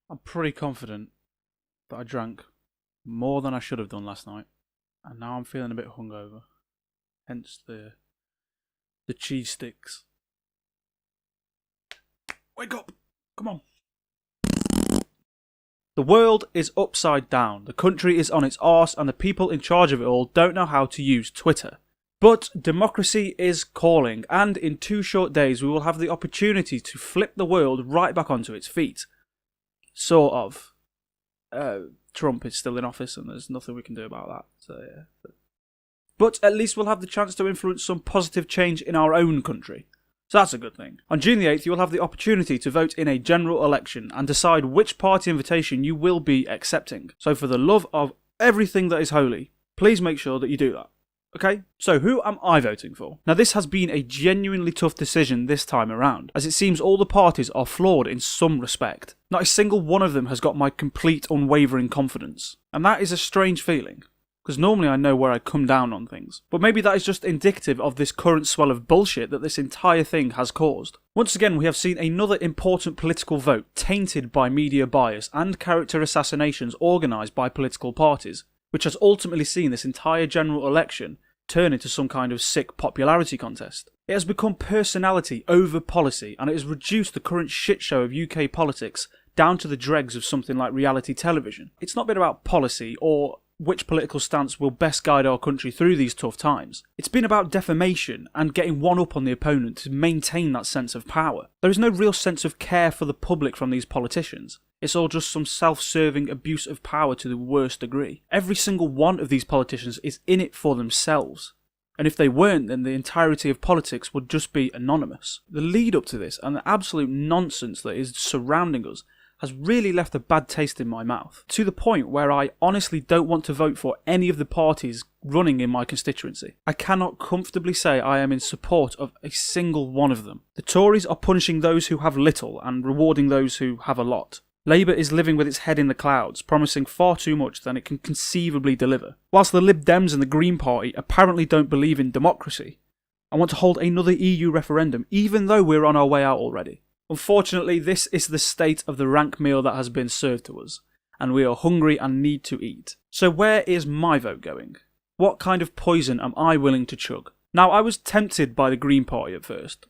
I'm pretty confident that I drank more than I should have done last night, and now I'm feeling a bit hungover. Hence the cheese sticks. Wake up! Come on! The world is upside down, the country is on its arse, and the people in charge of it all don't know how to use Twitter. But democracy is calling, and in 2 short days we will have the opportunity to flip the world right back onto its feet. Sort of. Trump is still in office and there's nothing we can do about that. So yeah. But at least we'll have the chance to influence some positive change in our own country. So that's a good thing. On June the 8th, you will have the opportunity to vote in a general election and decide which party invitation you will be accepting. So for the love of everything that is holy, please make sure that you do that. Okay, so who am I voting for? Now this has been a genuinely tough decision this time around, as it seems all the parties are flawed in some respect. Not a single one of them has got my complete unwavering confidence. And that is a strange feeling, because normally I know where I come down on things. But maybe that is just indicative of this current swell of bullshit that this entire thing has caused. Once again we have seen another important political vote tainted by media bias and character assassinations organised by political parties, which has ultimately seen this entire general election turn into some kind of sick popularity contest. It has become personality over policy, and it has reduced the current shit show of UK politics down to the dregs of something like reality television. It's not been about policy or which political stance will best guide our country through these tough times. It's been about defamation and getting one up on the opponent to maintain that sense of power. There is no real sense of care for the public from these politicians. It's all just some self-serving abuse of power to the worst degree. Every single one of these politicians is in it for themselves. And if they weren't, then the entirety of politics would just be anonymous. The lead up to this and the absolute nonsense that is surrounding us has really left a bad taste in my mouth, to the point where I honestly don't want to vote for any of the parties running in my constituency. I cannot comfortably say I am in support of a single one of them. The Tories are punishing those who have little and rewarding those who have a lot. Labour is living with its head in the clouds, promising far too much than it can conceivably deliver. Whilst the Lib Dems and the Green Party apparently don't believe in democracy, I want to hold another EU referendum, even though we're on our way out already. Unfortunately, this is the state of the rank meal that has been served to us, and we are hungry and need to eat. So where is my vote going? What kind of poison am I willing to chug? Now, I was tempted by the Green Party at first,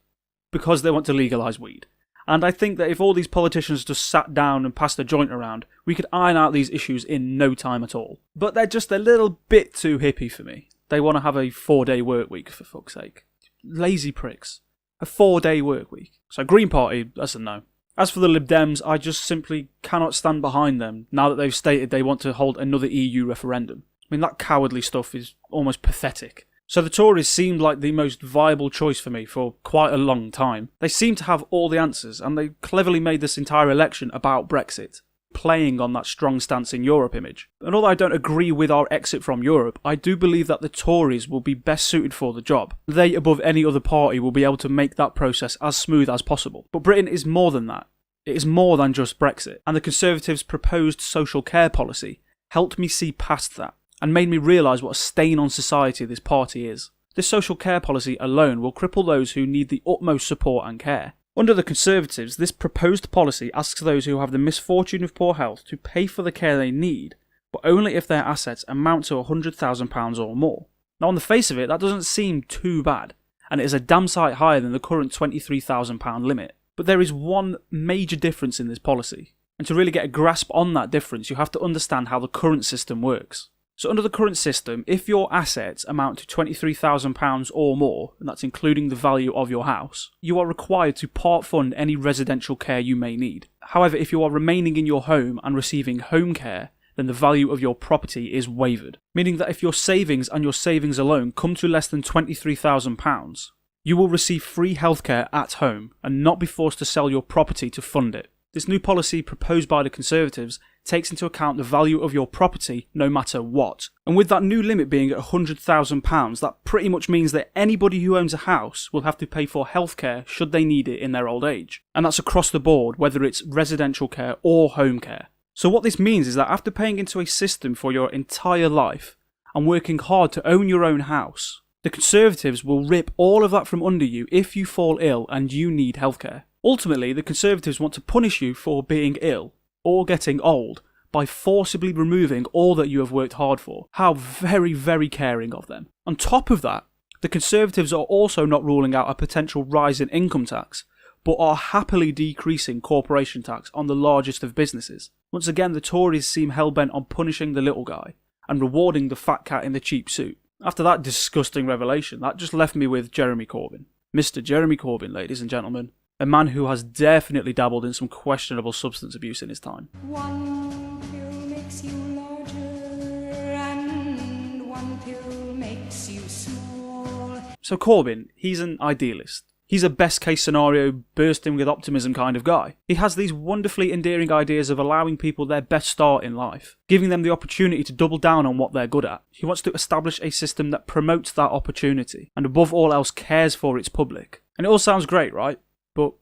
because they want to legalise weed. And I think that if all these politicians just sat down and passed a joint around, we could iron out these issues in no time at all. But they're just a little bit too hippie for me. They want to have a 4-day work week, for fuck's sake. Lazy pricks. A 4-day work week. So Green Party, that's a no. As for the Lib Dems, I just simply cannot stand behind them now that they've stated they want to hold another EU referendum. I mean, that cowardly stuff is almost pathetic. So the Tories seemed like the most viable choice for me for quite a long time. They seem to have all the answers, and they cleverly made this entire election about Brexit, playing on that strong stance in Europe image. And although I don't agree with our exit from Europe, I do believe that the Tories will be best suited for the job. They, above any other party, will be able to make that process as smooth as possible. But Britain is more than that. It is more than just Brexit. And the Conservatives' proposed social care policy helped me see past that, and made me realise what a stain on society this party is. This social care policy alone will cripple those who need the utmost support and care. Under the Conservatives, this proposed policy asks those who have the misfortune of poor health to pay for the care they need, but only if their assets amount to £100,000 or more. Now on the face of it, that doesn't seem too bad, and it is a damn sight higher than the current £23,000 limit. But there is one major difference in this policy, and to really get a grasp on that difference, you have to understand how the current system works. So under the current system, if your assets amount to £23,000 or more, and that's including the value of your house, you are required to part fund any residential care you may need. However, if you are remaining in your home and receiving home care, then the value of your property is waived. Meaning that if your savings and your savings alone come to less than £23,000, you will receive free healthcare at home and not be forced to sell your property to fund it. This new policy proposed by the Conservatives takes into account the value of your property no matter what. And with that new limit being at £100,000, that pretty much means that anybody who owns a house will have to pay for healthcare should they need it in their old age. And that's across the board, whether it's residential care or home care. So what this means is that after paying into a system for your entire life and working hard to own your own house, the Conservatives will rip all of that from under you if you fall ill and you need healthcare. Ultimately, the Conservatives want to punish you for being ill, or getting old by forcibly removing all that you have worked hard for. How very, very caring of them. On top of that, the Conservatives are also not ruling out a potential rise in income tax, but are happily decreasing corporation tax on the largest of businesses. Once again, the Tories seem hell-bent on punishing the little guy and rewarding the fat cat in the cheap suit. After that disgusting revelation, that just left me with Jeremy Corbyn. Mr. Jeremy Corbyn, ladies and gentlemen. A man who has definitely dabbled in some questionable substance abuse in his time. One pill makes you larger and one pill makes you small. So Corbyn, he's an idealist. He's a best case scenario, bursting with optimism kind of guy. He has these wonderfully endearing ideas of allowing people their best start in life, giving them the opportunity to double down on what they're good at. He wants to establish a system that promotes that opportunity, and above all else cares for its public. And it all sounds great, right? But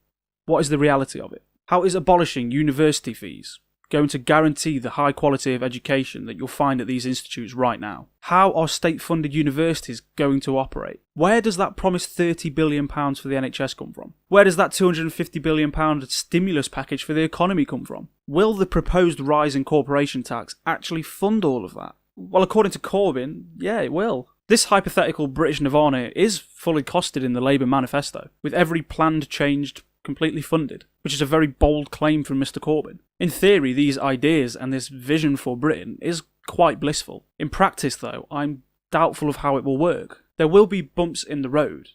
what is the reality of it? How is abolishing university fees going to guarantee the high quality of education that you'll find at these institutes right now? How are state-funded universities going to operate? Where does that promised £30 billion for the NHS come from? Where does that £250 billion stimulus package for the economy come from? Will the proposed rise in corporation tax actually fund all of that? Well, according to Corbyn, yeah, it will. This hypothetical British Nirvana is fully costed in the Labour manifesto, with every planned change completely funded, which is a very bold claim from Mr. Corbyn. In theory, these ideas and this vision for Britain is quite blissful. In practice, though, I'm doubtful of how it will work. There will be bumps in the road,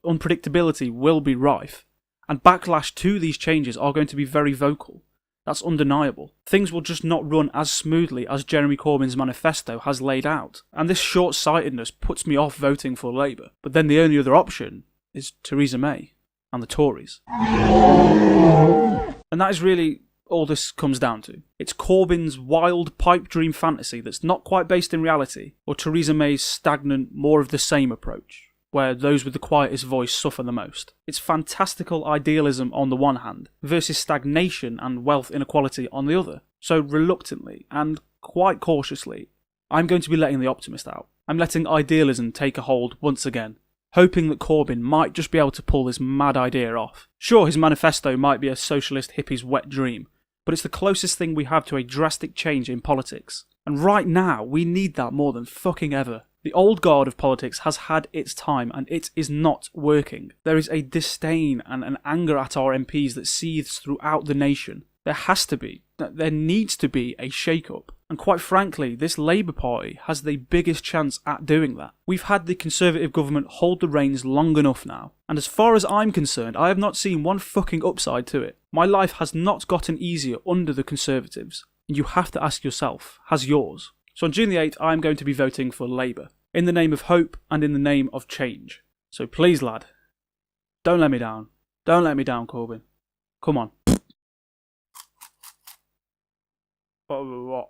unpredictability will be rife, and backlash to these changes are going to be very vocal. That's undeniable. Things will just not run as smoothly as Jeremy Corbyn's manifesto has laid out, and this short-sightedness puts me off voting for Labour. But then the only other option is Theresa May and the Tories. And that is really all this comes down to. It's Corbyn's wild pipe dream fantasy that's not quite based in reality, or Theresa May's stagnant, more of the same approach, where those with the quietest voice suffer the most. It's fantastical idealism on the one hand, versus stagnation and wealth inequality on the other. So reluctantly, and quite cautiously, I'm going to be letting the optimist out. I'm letting idealism take a hold once again, hoping that Corbyn might just be able to pull this mad idea off. Sure, his manifesto might be a socialist hippie's wet dream, but it's the closest thing we have to a drastic change in politics. And right now, we need that more than fucking ever. The old guard of politics has had its time and it is not working. There is a disdain and an anger at our MPs that seethes throughout the nation. There has to be, there needs to be a shake-up. And quite frankly, this Labour Party has the biggest chance at doing that. We've had the Conservative government hold the reins long enough now. And as far as I'm concerned, I have not seen one fucking upside to it. My life has not gotten easier under the Conservatives. And you have to ask yourself, has yours? So on June the 8th, I'm going to be voting for Labour, in the name of hope and in the name of change. So please, lad, don't let me down. Don't let me down, Corbyn. Come on. What?